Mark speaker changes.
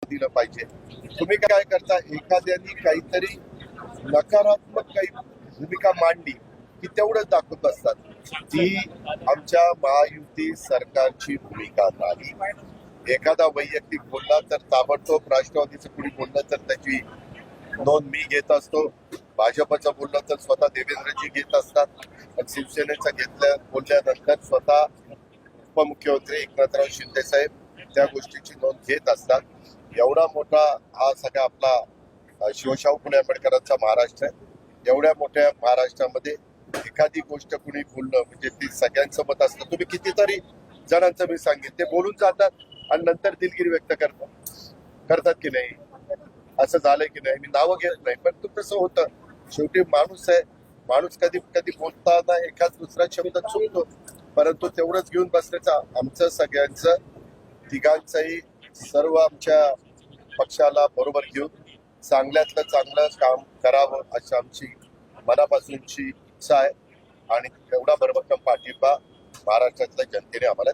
Speaker 1: दिलं पाहिजे। तुम्ही काय करता, एखाद्याने काहीतरी नकारात्मक काही भूमिका मांडली की तेवढंच दाखवत असतात। ती आमच्या महायुती सरकारची भूमिका नाही। एखादा वैयक्तिक बोलला तर ताबडतोब राष्ट्रवादीचं कुणी बोललं तर त्याची नोंद मी घेत असतो। भाजपचं बोललं तर स्वतः देवेंद्रजी घेत असतात, पण शिवसेनेचं बोलल्यानंतर स्वतः उपमुख्यमंत्री एकनाथराव शिंदे साहेब त्या गोष्टीची नोंद घेत असतात। एवढा मोठा हा सगळा आपला शिवशाहू फुले आंबेडकरांचा महाराष्ट्र आहे। एवढ्या मोठ्या महाराष्ट्रामध्ये एखादी गोष्ट कुणी बोलणं म्हणजे ती सगळ्यांचं मत असतं। तुम्ही कितीतरी जणांचं मी सांगितलं, ते बोलून जातात आणि नंतर दिलगिरी व्यक्त करतात की नाही, असं झालंय की नाही। मी नावं घेत नाही, पण तू कसं होतं, शेवटी माणूस आहे। माणूस कधी कधी बोलताना एखाद दुसरा शब्द चुकतो, परंतु तेवढंच घेऊन बसण्याचं आमचं सगळ्यांचं तिघांचंही सर्व आमच्या पक्षाला बरोबर घेऊन चांगल्यातलं चांगलं काम करावं अशी आमची मनापासूनची इच्छा आहे। आणि एवढा भरभक्कम पाठिंबा महाराष्ट्रातल्या जनतेने आम्हाला